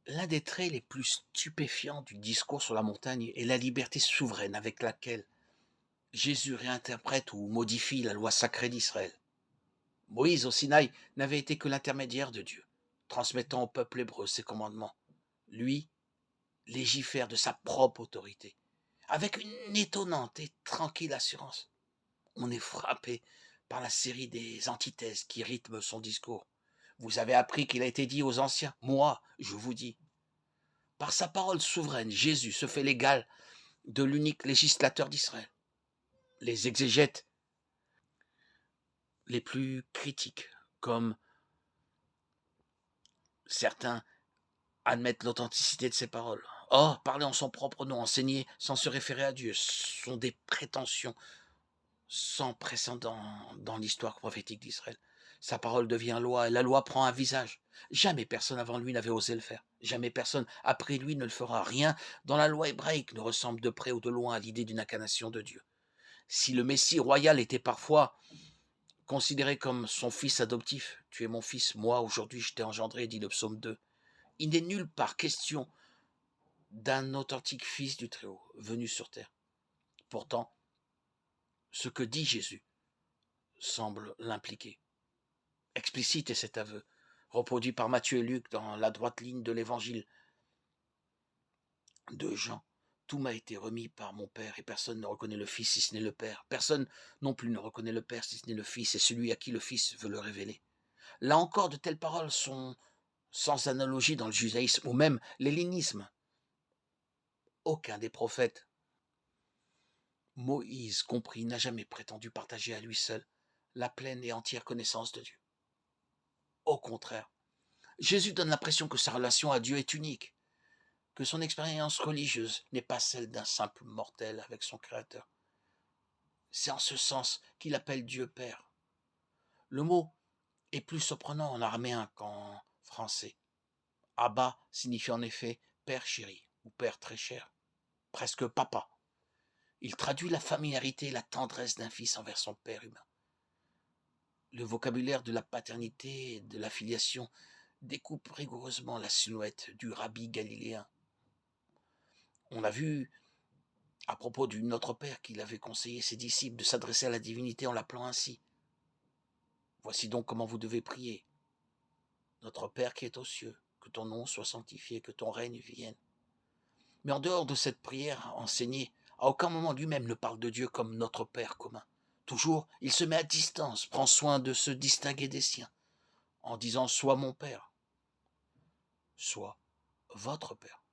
L'un des traits les plus stupéfiants du discours sur la montagne est la liberté souveraine avec laquelle Jésus réinterprète ou modifie la loi sacrée d'Israël. Moïse au Sinaï n'avait été que l'intermédiaire de Dieu, transmettant au peuple hébreu ses commandements. Lui légifère de sa propre autorité, avec une étonnante et tranquille assurance. On est frappé par la série des antithèses qui rythment son discours. Vous avez appris qu'il a été dit aux anciens, moi, je vous dis. Par sa parole souveraine, Jésus se fait l'égal de l'unique législateur d'Israël. Les exégètes les plus critiques, comme certains, admettent l'authenticité de ces paroles. Or, parler en son propre nom, enseigner sans se référer à Dieu, sont des prétentions sans précédent dans l'histoire prophétique d'Israël. Sa parole devient loi et la loi prend un visage. Jamais personne avant lui n'avait osé le faire. Jamais personne après lui ne le fera. Rien dans la loi hébraïque ne ressemble de près ou de loin à l'idée d'une incarnation de Dieu. Si le Messie royal était parfois considéré comme son fils adoptif, tu es mon fils, moi aujourd'hui je t'ai engendré, dit le psaume 2, il n'est nulle part question d'un authentique fils du Très-Haut venu sur terre. Pourtant, ce que dit Jésus semble l'impliquer. Explicite est cet aveu, reproduit par Matthieu et Luc dans la droite ligne de l'évangile de Jean. Tout m'a été remis par mon Père, et personne ne reconnaît le Fils si ce n'est le Père. Personne non plus ne reconnaît le Père si ce n'est le Fils, et celui à qui le Fils veut le révéler. Là encore, de telles paroles sont sans analogie dans le judaïsme ou même l'hellénisme. Aucun des prophètes, Moïse compris, n'a jamais prétendu partager à lui seul la pleine et entière connaissance de Dieu. Au contraire, Jésus donne l'impression que sa relation à Dieu est unique, que son expérience religieuse n'est pas celle d'un simple mortel avec son Créateur. C'est en ce sens qu'il appelle Dieu Père. Le mot est plus surprenant en araméen qu'en français. Abba signifie en effet Père chéri ou Père très cher, presque papa. Il traduit la familiarité et la tendresse d'un fils envers son père humain. Le vocabulaire de la paternité et de la filiation découpe rigoureusement la silhouette du rabbi galiléen. On a vu à propos du Notre Père qu'il avait conseillé ses disciples de s'adresser à la divinité en l'appelant ainsi. Voici donc comment vous devez prier. Notre Père qui est aux cieux, que ton nom soit sanctifié, que ton règne vienne. Mais en dehors de cette prière enseignée, à aucun moment lui-même ne parle de Dieu comme notre Père commun. Toujours, il se met à distance, prend soin de se distinguer des siens, en disant soit mon Père, soit votre Père.